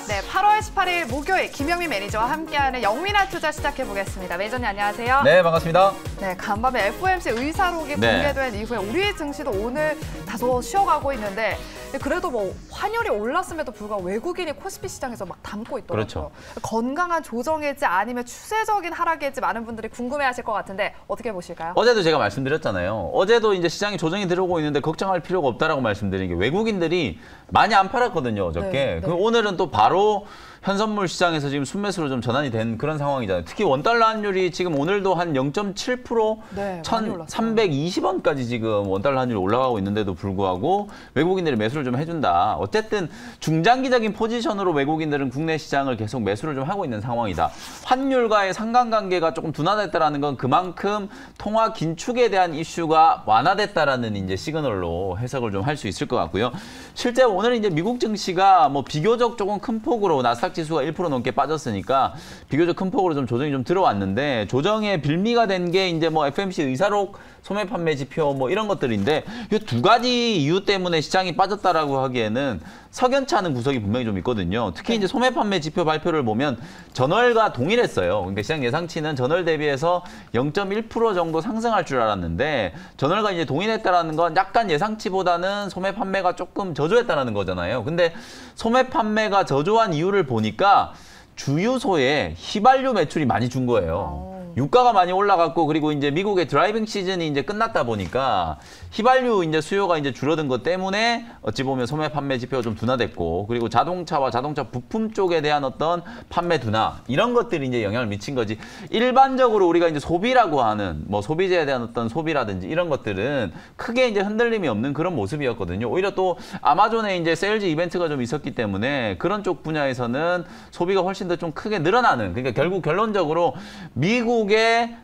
네, 8월 18일 목요일 김영민 매니저와 함께하는 영민한 투자 시작해보겠습니다. 매니저님 안녕하세요. 네, 반갑습니다. 네, 간밤에 FOMC 의사록이 공개된 이후에 우리 증시도 오늘 다소 쉬어가고 있는데 그래도 뭐 환율이 올랐음에도 불구하고 외국인이 코스피 시장에서 막 담고 있더라고요. 그렇죠. 건강한 조정일지 아니면 추세적인 하락일지 많은 분들이 궁금해하실 것 같은데 어떻게 보실까요? 어제도 제가 말씀드렸잖아요. 어제도 이제 시장이 조정이 들어오고 있는데 걱정할 필요가 없다라고 말씀드린 게 외국인들이 많이 안 팔았거든요, 어저께. 네, 네. 오늘은 또 바로 현선물 시장에서 지금 순매수로 좀 전환이 된 그런 상황이잖아요. 특히 원달러 환율이 지금 오늘도 한 0.7% 네, 1,320원까지 지금 원달러 환율이 올라가고 있는데도 불구하고 외국인들이 매수를 좀 해준다. 어쨌든 중장기적인 포지션으로 외국인들은 국내 시장을 계속 매수를 좀 하고 있는 상황이다. 환율과의 상관관계가 조금 둔화됐다라는 건 그만큼 통화 긴축에 대한 이슈가 완화됐다라는 이제 시그널로 해석을 좀 할 수 있을 것 같고요. 실제 오늘 이제 미국 증시가 뭐 비교적 조금 큰 폭으로 나스닥 지수가 1% 넘게 빠졌으니까 비교적 큰 폭으로 좀 조정이 좀 들어왔는데 조정의 빌미가 된 게 이제 뭐 FMC 의사록 소매 판매 지표 뭐 이런 것들인데 이 두 가지 이유 때문에 시장이 빠졌다라고 하기에는 석연치 않은 구석이 분명히 좀 있거든요. 특히 이제 소매 판매 지표 발표를 보면 전월과 동일했어요. 그러니까 시장 예상치는 전월 대비해서 0.1% 정도 상승할 줄 알았는데 전월과 이제 동일했다라는 건 약간 예상치보다는 소매 판매가 조금 저조했다라는 거잖아요. 근데 소매 판매가 저조한 이유를 보니까 주유소에 휘발유 매출이 많이 준 거예요. 유가가 많이 올라갔고 그리고 이제 미국의 드라이빙 시즌이 이제 끝났다 보니까 휘발유 이제 수요가 이제 줄어든 것 때문에 어찌 보면 소매 판매 지표가 좀 둔화됐고 그리고 자동차와 자동차 부품 쪽에 대한 어떤 판매 둔화 이런 것들이 이제 영향을 미친 거지. 일반적으로 우리가 이제 소비라고 하는 뭐 소비재에 대한 어떤 소비라든지 이런 것들은 크게 이제 흔들림이 없는 그런 모습이었거든요. 오히려 또 아마존에 이제 세일즈 이벤트가 좀 있었기 때문에 그런 쪽 분야에서는 소비가 훨씬 더 좀 크게 늘어나는 그러니까 결국 결론적으로 미국의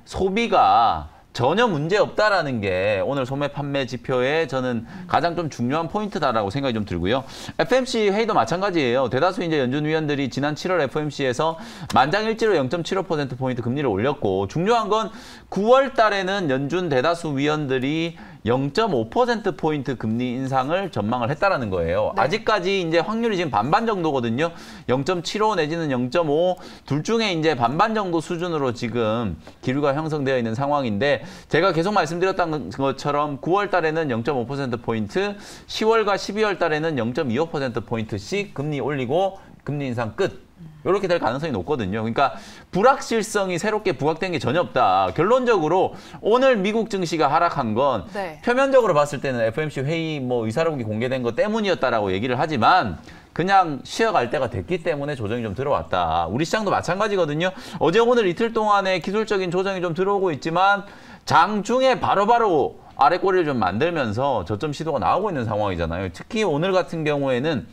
소비가 전혀 문제 없다라는 게 오늘 소매 판매 지표에 저는 가장 좀 중요한 포인트다라고 생각이 좀 들고요. FMC 회의도 마찬가지예요. 대다수 이제 연준 위원들이 지난 7월 FMC에서 만장일치로 0.75%포인트 금리를 올렸고 중요한 건 9월 달에는 연준 대다수 위원들이 0.5%포인트 금리 인상을 전망을 했다라는 거예요. 네. 아직까지 이제 확률이 지금 반반 정도거든요. 0.75 내지는 0.5 둘 중에 이제 반반 정도 수준으로 지금 기류가 형성되어 있는 상황인데 제가 계속 말씀드렸던 것처럼 9월 달에는 0.5%포인트, 10월과 12월 달에는 0.25%포인트씩 금리 올리고 금리 인상 끝. 이렇게 될 가능성이 높거든요. 그러니까 불확실성이 새롭게 부각된 게 전혀 없다. 결론적으로 오늘 미국 증시가 하락한 건 표면적으로 봤을 때는 FOMC 회의 뭐 의사록이 공개된 것 때문이었다라고 얘기를 하지만 그냥 쉬어갈 때가 됐기 때문에 조정이 좀 들어왔다. 우리 시장도 마찬가지거든요. 어제 오늘 이틀 동안에 기술적인 조정이 좀 들어오고 있지만 장중에 바로바로 아래 꼬리를 좀 만들면서 저점 시도가 나오고 있는 상황이잖아요. 특히 오늘 같은 경우에는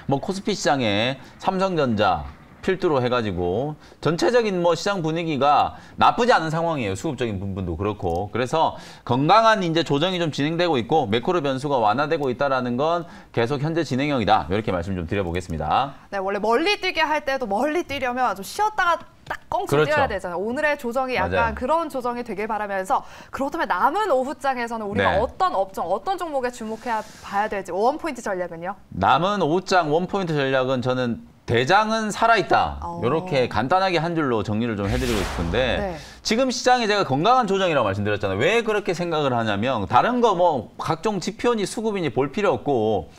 뭐 코스피 시장에 삼성전자 필두로 해가지고 전체적인 뭐 시장 분위기가 나쁘지 않은 상황이에요. 수급적인 부분도 그렇고. 그래서 건강한 이제 조정이 좀 진행되고 있고 매크로 변수가 완화되고 있다라는 건 계속 현재 진행형이다. 이렇게 말씀 좀 드려보겠습니다. 네, 원래 멀리 뛰게 할 때도 멀리 뛰려면 좀 쉬었다가 딱 껑충 그렇죠. 뛰어야 되잖아요. 오늘의 조정이 약간 맞아요. 그런 조정이 되길 바라면서 그렇다면 남은 오후장에서는 우리가 어떤 업종, 어떤 종목에 주목해야 봐야 될지 원포인트 전략은요? 남은 오후장 원포인트 전략은 저는 대장은 살아있다. 이렇게 간단하게 한 줄로 정리를 좀 해드리고 싶은데 지금 시장에 제가 건강한 조정이라고 말씀드렸잖아요. 왜 그렇게 생각을 하냐면 다른 거 뭐 각종 지표니 수급이니 볼 필요 없고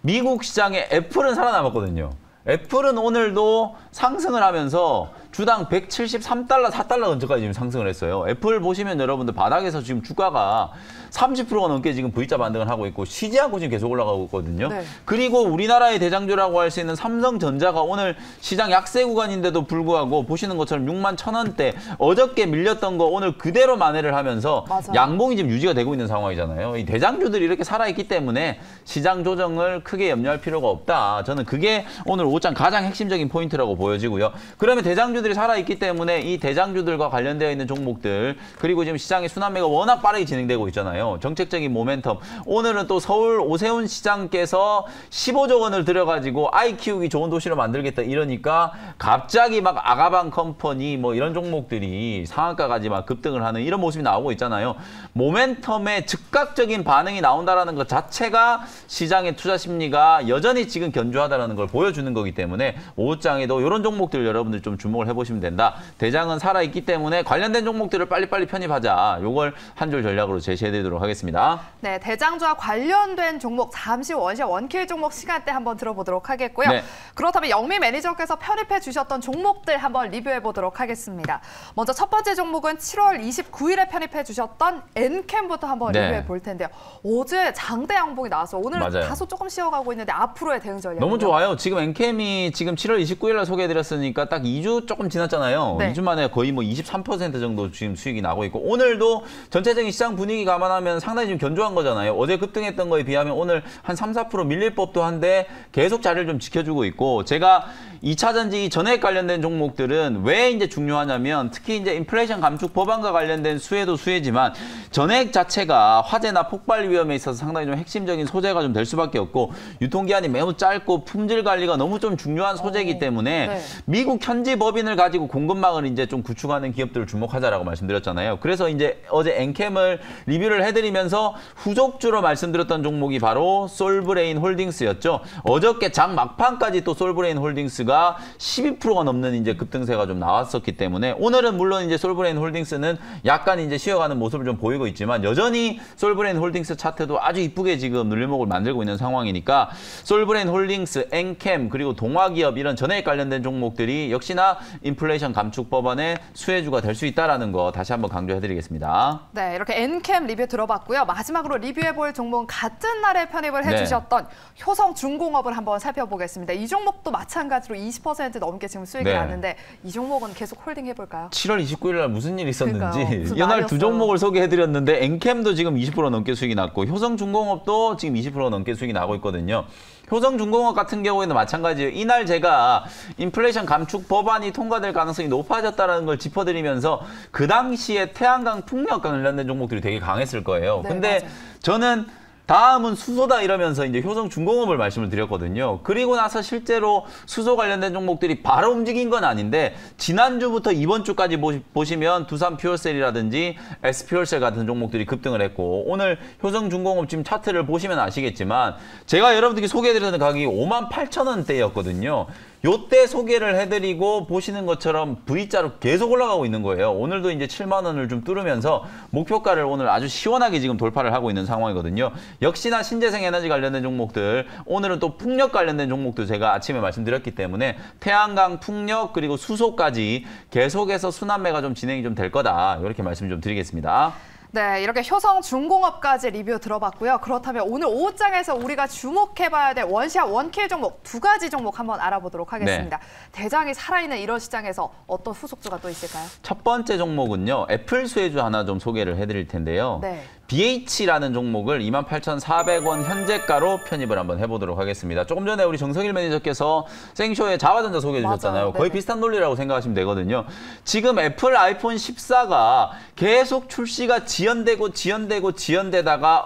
미국 시장에 애플은 살아남았거든요. 애플은 오늘도 상승을 하면서 주당 173달러, 4달러 근처까지 지금 상승을 했어요. 애플 보시면 여러분들 바닥에서 지금 주가가 30%가 넘게 지금 V자 반등을 하고 있고 쉬지 않고 지금 계속 올라가고 있거든요. 그리고 우리나라의 대장주라고 할 수 있는 삼성전자가 오늘 시장 약세 구간인데도 불구하고 보시는 것처럼 61,000원대 어저께 밀렸던 거 오늘 그대로 만회를 하면서 양봉이 지금 유지가 되고 있는 상황이잖아요. 이 대장주들이 이렇게 살아있기 때문에 시장 조정을 크게 염려할 필요가 없다. 저는 그게 오늘 오후장 가장 핵심적인 포인트라고 보여지고요. 그러면 대장주들 대장주들이 살아있기 때문에 이 대장주들과 관련되어 있는 종목들 그리고 지금 시장의 순환매가 워낙 빠르게 진행되고 있잖아요. 정책적인 모멘텀. 오늘은 또 서울 오세훈 시장께서 15조 원을 들여가지고 아이 키우기 좋은 도시로 만들겠다 이러니까 갑자기 막 아가방 컴퍼니 뭐 이런 종목들이 상한가까지 막 급등을 하는 이런 모습이 나오고 있잖아요. 모멘텀에 즉각적인 반응이 나온다라는 것 자체가 시장의 투자 심리가 여전히 지금 견조하다라는 걸 보여주는 거기 때문에 오후장에도 이런 종목들 여러분들 좀 주목을 해보시면 된다. 대장은 살아있기 때문에 관련된 종목들을 빨리빨리 편입하자. 요걸 한 줄 전략으로 제시해드리도록 하겠습니다. 네, 대장주와 관련된 종목 잠시 원시와 원킬 종목 시간대 한번 들어보도록 하겠고요. 네. 그렇다면 영미 매니저께서 편입해 주셨던 종목들 한번 리뷰해 보도록 하겠습니다. 먼저 첫 번째 종목은 7월 29일에 편입해 주셨던 엔캠부터 한번 네. 리뷰해 볼 텐데요. 어제 장대 양봉이 나와서 오늘 맞아요. 다소 조금 쉬어가고 있는데 앞으로의 대응 전략 너무 좋아요. 지금 엔캠이 지금 7월 29일 날 소개해드렸으니까 딱 2주 조금 지났잖아요. 네. 2주 만에 거의 뭐 23% 정도 지금 수익이 나고 있고 오늘도 전체적인 시장 분위기 감안하면 상당히 좀 견조한 거잖아요. 어제 급등했던 거에 비하면 오늘 한 3, 4% 밀릴 법도 한데 계속 자리를 좀 지켜주고 있고 제가 2차 전지 전액 관련된 종목들은 왜 이제 중요하냐면 특히 이제 인플레이션 감축 법안과 관련된 수혜도 수혜지만 전액 자체가 화재나 폭발 위험에 있어서 상당히 좀 핵심적인 소재가 좀 될 수밖에 없고 유통기한이 매우 짧고 품질 관리가 너무 좀 중요한 소재이기 때문에 네. 미국 현지 법인을 가지고 공급망을 이제 좀 구축하는 기업들을 주목하자라고 말씀드렸잖아요. 그래서 이제 어제 엔캠을 리뷰를 해드리면서 후속주로 말씀드렸던 종목이 바로 솔브레인 홀딩스였죠. 어저께 장 막판까지 또 솔브레인 홀딩스가 12%가 넘는 이제 급등세가 좀 나왔었기 때문에 오늘은 물론 이제 솔브레인 홀딩스는 약간 이제 쉬어가는 모습을 좀 보이고 있지만 여전히 솔브레인 홀딩스 차트도 아주 이쁘게 지금 눌림목을 만들고 있는 상황이니까 솔브레인 홀딩스, 엔캠 그리고 동화기업 이런 전액 관련된 종목들이 역시나 인플레이션 감축 법안의 수혜주가 될 수 있다는 거 다시 한번 강조해드리겠습니다. 네, 이렇게 엔캠 리뷰 들어봤고요. 마지막으로 리뷰해볼 종목은 같은 날에 편입을 해주셨던 효성중공업을 한번 살펴보겠습니다. 이 종목도 마찬가지로 20% 넘게 지금 수익이 네. 나는데 이 종목은 계속 홀딩 해볼까요? 7월 29일 날 무슨 일이 있었는지 그러니까요. 무슨 이날 날이었어요. 두 종목을 소개해드렸는데 엔캠도 지금 20% 넘게 수익이 났고 효성중공업도 지금 20% 넘게 수익이 나고 있거든요. 효성중공업 같은 경우에는 마찬가지예요. 이날 제가 인플레이션 감축 법안이 통과될 가능성이 높아졌다는 걸 짚어드리면서 그 당시에 태양광 풍력 관련된 종목들이 되게 강했을 거예요. 네, 근데 맞아요. 저는 다음은 수소다 이러면서 이제 효성중공업을 말씀을 드렸거든요. 그리고 나서 실제로 수소 관련된 종목들이 바로 움직인 건 아닌데 지난주부터 이번 주까지 보시면 두산퓨얼셀이라든지 S퓨얼셀 같은 종목들이 급등을 했고 오늘 효성중공업 지금 차트를 보시면 아시겠지만 제가 여러분들께 소개해드렸던 가격이 58,000원대였거든요. 요때 소개를 해드리고 보시는 것처럼 V자로 계속 올라가고 있는 거예요. 오늘도 이제 7만 원을 좀 뚫으면서 목표가를 오늘 아주 시원하게 지금 돌파를 하고 있는 상황이거든요. 역시나 신재생 에너지 관련된 종목들, 오늘은 또 풍력 관련된 종목도 제가 아침에 말씀드렸기 때문에 태양광, 풍력 그리고 수소까지 계속해서 순환매가 좀 진행이 좀 될 거다. 이렇게 말씀 좀 드리겠습니다. 네, 이렇게 효성중공업까지 리뷰 들어봤고요. 그렇다면 오늘 오후장에서 우리가 주목해봐야 될 원시와 원킬 종목 두 가지 종목 한번 알아보도록 하겠습니다. 대장이 살아있는 이런 시장에서 어떤 후속주가 또 있을까요? 첫 번째 종목은요. 애플 수혜주 하나 좀 소개를 해드릴 텐데요. 네. BH라는 종목을 28,400원 현재가로 편입을 한번 해보도록 하겠습니다. 조금 전에 우리 정성일 매니저께서 생쇼에 자화전자 소개해 주셨잖아요. 맞아요. 거의 네네. 비슷한 논리라고 생각하시면 되거든요. 지금 애플 아이폰 14가 계속 출시가 지연되다가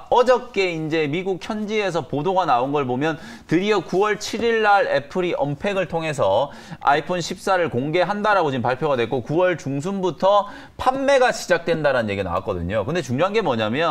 어저께 이제 미국 현지에서 보도가 나온 걸 보면 드디어 9월 7일 날 애플이 언팩을 통해서 아이폰 14를 공개한다라고 지금 발표가 됐고 9월 중순부터 판매가 시작된다라는 얘기가 나왔거든요. 근데 중요한 게 뭐냐면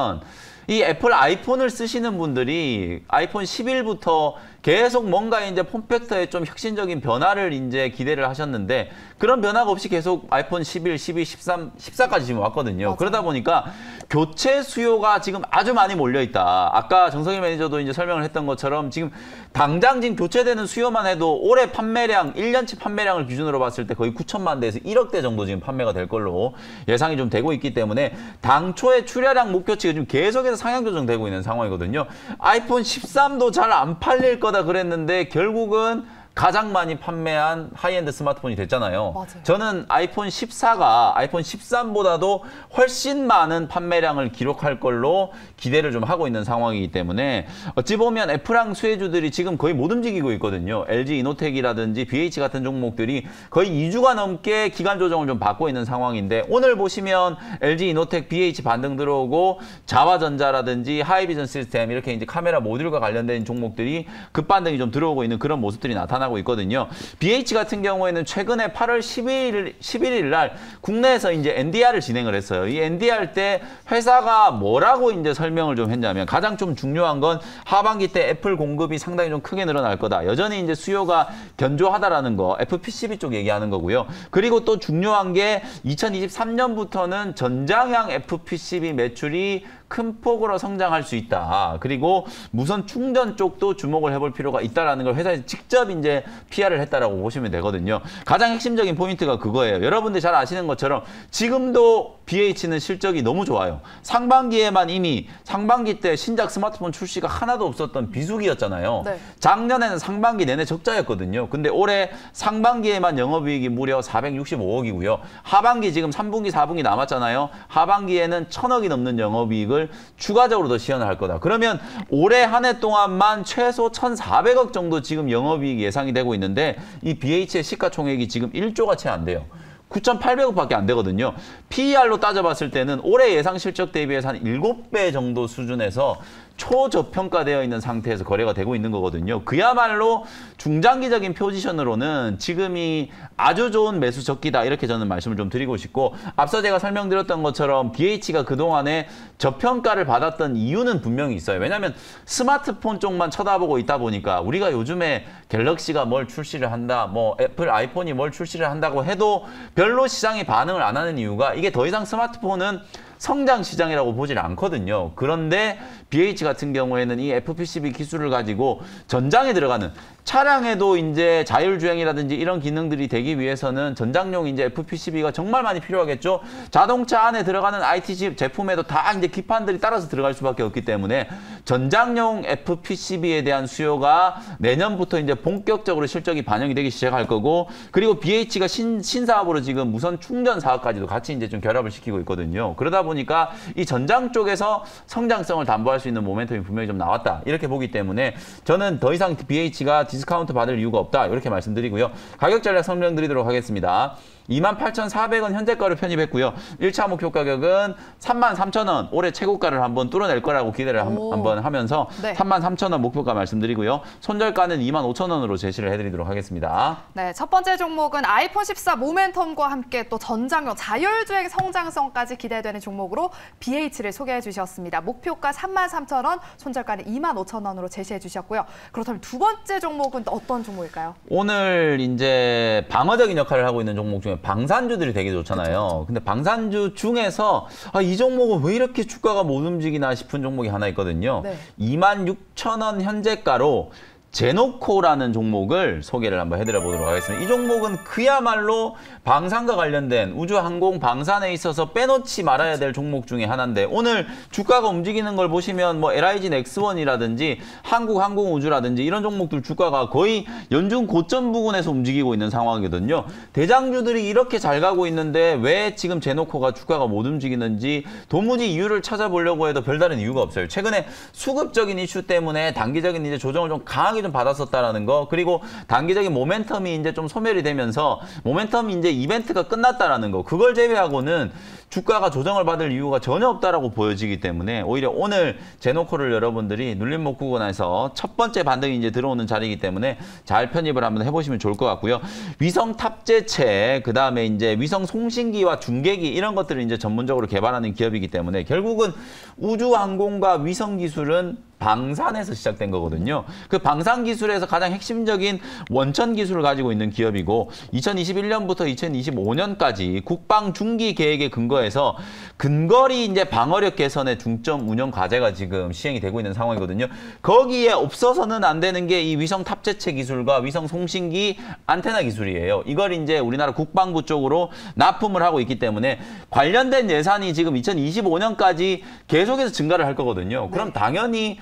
이 애플 아이폰을 쓰시는 분들이 아이폰 11부터 계속 뭔가 이제 폼팩터에 좀 혁신적인 변화를 이제 기대를 하셨는데 그런 변화가 없이 계속 아이폰 11, 12, 13, 14까지 지금 왔거든요. 맞아요. 그러다 보니까 교체 수요가 지금 아주 많이 몰려 있다. 아까 정성일 매니저도 이제 설명을 했던 것처럼 지금 당장 지금 교체되는 수요만 해도 올해 판매량, 1년치 판매량을 기준으로 봤을 때 거의 9천만 대에서 1억 대 정도 지금 판매가 될 걸로 예상이 좀 되고 있기 때문에 당초의 출하량 목표치가 지금 계속해서 상향 조정되고 있는 상황이거든요. 아이폰 13도 잘 안 팔릴 거다 그랬는데 결국은 가장 많이 판매한 하이엔드 스마트폰이 됐잖아요. 맞아요. 저는 아이폰 14가 아이폰 13보다도 훨씬 많은 판매량을 기록할 걸로 기대를 좀 하고 있는 상황이기 때문에 어찌 보면 애플항 수혜주들이 지금 거의 못 움직이고 있거든요. LG 이노텍이라든지 BH 같은 종목들이 거의 2주가 넘게 기간 조정을 좀 받고 있는 상황인데 오늘 보시면 LG 이노텍, BH 반등 들어오고 자화전자라든지 하이비전 시스템 이렇게 이제 카메라 모듈과 관련된 종목들이 급반등이 좀 들어오고 있는 그런 모습들이 나타나고 있거든요. BH 같은 경우에는 최근에 8월 11일 날 국내에서 이제 NDR을 진행을 했어요. 이 NDR 때 회사가 뭐라고 이제 설명을 좀 했냐면 가장 좀 중요한 건 하반기 때 애플 공급이 상당히 좀 크게 늘어날 거다. 여전히 이제 수요가 견조하다라는 거, FPCB 쪽 얘기하는 거고요. 그리고 또 중요한 게 2023년부터는 전장형 FPCB 매출이 큰 폭으로 성장할 수 있다. 그리고 무선 충전 쪽도 주목을 해볼 필요가 있다라는 걸 회사에서 직접 이제 PR을 했다라고 보시면 되거든요. 가장 핵심적인 포인트가 그거예요. 여러분들 잘 아시는 것처럼 지금도 BH는 실적이 너무 좋아요. 상반기에만 이미 상반기 때 신작 스마트폰 출시가 하나도 없었던 비수기였잖아요. 네. 작년에는 상반기 내내 적자였거든요. 근데 올해 상반기에만 영업이익이 무려 465억이고요. 하반기 지금 3분기, 4분기 남았잖아요. 하반기에는 1,000억이 넘는 영업이익을 추가적으로 더 시현을 할 거다. 그러면 올해 한 해 동안만 최소 1,400억 정도 지금 영업이익 예상이 되고 있는데 이 BH의 시가총액이 지금 1조가 채 안 돼요. 9,800억밖에 안 되거든요. PER로 따져봤을 때는 올해 예상 실적 대비해서 한 7배 정도 수준에서 초저평가되어 있는 상태에서 거래가 되고 있는 거거든요. 그야말로 중장기적인 포지션으로는 지금이 아주 좋은 매수 적기다 이렇게 저는 말씀을 좀 드리고 싶고 앞서 제가 설명드렸던 것처럼 BH가 그동안에 저평가를 받았던 이유는 분명히 있어요. 왜냐하면 스마트폰 쪽만 쳐다보고 있다 보니까 우리가 요즘에 갤럭시가 뭘 출시를 한다, 뭐 애플 아이폰이 뭘 출시를 한다고 해도 별로 시장이 반응을 안 하는 이유가 이게 더 이상 스마트폰은 성장 시장이라고 보질 않거든요. 그런데 BH 같은 경우에는 이 FPCB 기술을 가지고 전장에 들어가는 차량에도 이제 자율주행이라든지 이런 기능들이 되기 위해서는 전장용 이제 FPCB가 정말 많이 필요하겠죠. 자동차 안에 들어가는 IT 제품에도 다 이제 기판들이 따라서 들어갈 수밖에 없기 때문에 전장용 FPCB에 대한 수요가 내년부터 이제 본격적으로 실적이 반영이 되기 시작할 거고 그리고 BH가 신사업으로 지금 무선 충전 사업까지도 같이 이제 좀 결합을 시키고 있거든요. 그러다 보니까 이 전장 쪽에서 성장성을 담보할 수 있는 모멘텀이 분명히 좀 나왔다. 이렇게 보기 때문에 저는 더 이상 BH가 디스카운트 받을 이유가 없다. 이렇게 말씀드리고요. 가격 전략 설명드리도록 하겠습니다. 28,400원 현재가로 편입했고요. 1차 목표 가격은 33,000원 올해 최고가를 한번 뚫어낼 거라고 기대를 한번 하면서 네. 33,000원 목표가 말씀드리고요. 손절가는 25,000원으로 제시를 해드리도록 하겠습니다. 네, 첫 번째 종목은 아이폰 14 모멘텀과 함께 또 전장용 자율주행 성장성까지 기대되는 종목으로 BH를 소개해 주셨습니다. 목표가 33,000원, 손절가는 25,000원으로 제시해 주셨고요. 그렇다면 두 번째 종목은 또 어떤 종목일까요? 오늘 이제 방어적인 역할을 하고 있는 종목 중에 방산주들이 되게 좋잖아요. 그쵸. 근데 방산주 중에서 이 종목은 왜 이렇게 주가가 못 움직이나 싶은 종목이 하나 있거든요. 네. 26,000원 현재가로 제노코라는 종목을 소개를 한번 해드려 보도록 하겠습니다. 이 종목은 그야말로 방산과 관련된 우주항공 방산에 있어서 빼놓지 말아야 될 종목 중에 하나인데 오늘 주가가 움직이는 걸 보시면 뭐 LIG 넥스원이라든지 한국항공우주라든지 이런 종목들 주가가 거의 연중 고점 부근에서 움직이고 있는 상황이거든요. 대장주들이 이렇게 잘 가고 있는데 왜 지금 제노코가 주가가 못 움직이는지 도무지 이유를 찾아보려고 해도 별다른 이유가 없어요. 최근에 수급적인 이슈 때문에 단기적인 이제 조정을 좀 강하게 좀 받았었다라는 거, 그리고 단기적인 모멘텀이 이제 좀 소멸이 되면서 모멘텀이 이제 이벤트가 끝났다라는 거, 그걸 제외하고는 주가가 조정을 받을 이유가 전혀 없다라고 보여지기 때문에 오히려 오늘 제노코를 여러분들이 눌림 목 구간에서 첫 번째 반등이 이제 들어오는 자리이기 때문에 잘 편입을 한번 해보시면 좋을 것 같고요. 위성 탑재체, 그 다음에 이제 위성 송신기와 중계기 이런 것들을 이제 전문적으로 개발하는 기업이기 때문에 결국은 우주항공과 위성 기술은 방산에서 시작된 거거든요. 그 방산 기술에서 가장 핵심적인 원천 기술을 가지고 있는 기업이고 2021년부터 2025년까지 국방 중기 계획에 근거해서 근거리 이제 방어력 개선의 중점 운영 과제가 지금 시행이 되고 있는 상황이거든요. 거기에 없어서는 안 되는 게 이 위성 탑재체 기술과 위성 송신기 안테나 기술이에요. 이걸 이제 우리나라 국방부 쪽으로 납품을 하고 있기 때문에 관련된 예산이 지금 2025년까지 계속해서 증가를 할 거거든요. 그럼 당연히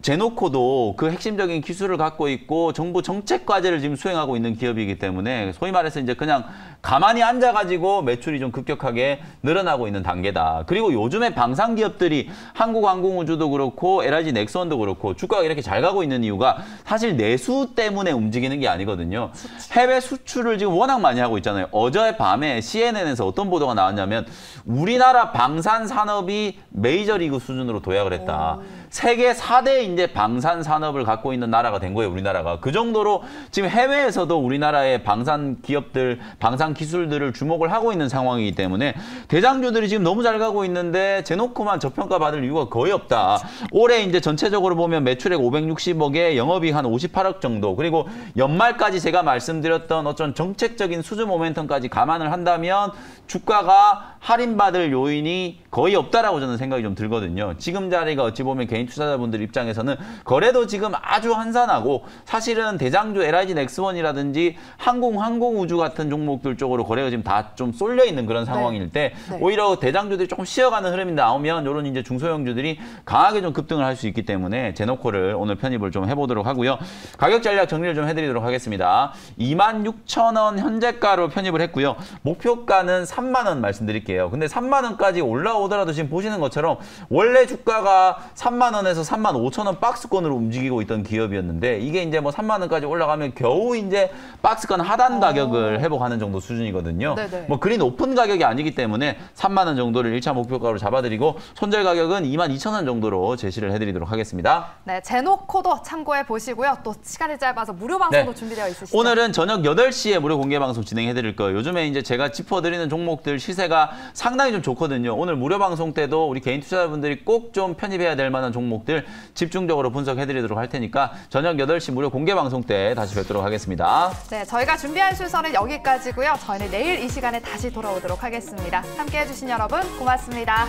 제노코도 그 핵심적인 기술을 갖고 있고 정부 정책 과제를 지금 수행하고 있는 기업이기 때문에 소위 말해서 이제 그냥 가만히 앉아가지고 매출이 좀 급격하게 늘어나고 있는 단계다. 그리고 요즘에 방산 기업들이 한국항공우주도 그렇고 LIG 넥스원도 그렇고 주가가 이렇게 잘 가고 있는 이유가 사실 내수 때문에 움직이는 게 아니거든요. 해외 수출을 지금 워낙 많이 하고 있잖아요. 어젯밤에 CNN에서 어떤 보도가 나왔냐면 우리나라 방산 산업이 메이저리그 수준으로 도약을 했다. 세계 4대 이제 방산 산업을 갖고 있는 나라가 된 거예요, 우리나라가. 그 정도로 지금 해외에서도 우리나라의 방산 기업들, 방산 기술들을 주목을 하고 있는 상황이기 때문에 대장주들이 지금 너무 잘 가고 있는데 제노코만 저평가 받을 이유가 거의 없다. 올해 이제 전체적으로 보면 매출액 560억에 영업이익 한 58억 정도. 그리고 연말까지 제가 말씀드렸던 어떤 정책적인 수주 모멘텀까지 감안을 한다면 주가가 할인받을 요인이 거의 없다라고 저는 생각이 좀 들거든요. 지금 자리가 어찌 보면 개인 투자자분들 입장에서는 거래도 지금 아주 한산하고 사실은 대장주 LIG 넥스원이라든지 항공우주 같은 종목들 쪽으로 거래가 지금 다 좀 쏠려 있는 그런 상황일 때 오히려 대장주들이 조금 쉬어가는 흐름이 나오면 이런 이제 중소형주들이 강하게 좀 급등을 할 수 있기 때문에 제노코를 오늘 편입을 좀 해보도록 하고요. 가격 전략 정리를 좀 해드리도록 하겠습니다. 26,000원 현재가로 편입을 했고요. 목표가는 3만 원 말씀드릴게요. 근데 3만 원까지 올라오더라도 지금 보시는 것처럼 원래 주가가 3만 원에서 3만 5천 원 박스권으로 움직이고 있던 기업이었는데 이게 이제 뭐 3만 원까지 올라가면 겨우 이제 박스권 하단 가격을 회복하는 정도 수준이거든요. 뭐 그리 높은 가격이 아니기 때문에 3만 원 정도를 1차 목표가로 잡아드리고 손절 가격은 22,000원 정도로 제시를 해드리도록 하겠습니다. 네, 제노코도 참고해 보시고요. 또 시간이 짧아서 무료 방송도 준비되어 있으시죠? 오늘은 저녁 8시에 무료 공개 방송 진행해드릴 거예요. 요즘에 이제 제가 짚어드리는 종목들 시세가 상당히 좀 좋거든요. 오늘 무료 방송 때도 우리 개인 투자자분들이 꼭 좀 편입해야 될 만한 종목들 집중적으로 분석해드리도록 할 테니까 저녁 8시 무료 공개 방송 때 다시 뵙도록 하겠습니다. 네, 저희가 준비한 순서는 여기까지고요. 저희는 내일 이 시간에 다시 돌아오도록 하겠습니다. 함께해 주신 여러분 고맙습니다.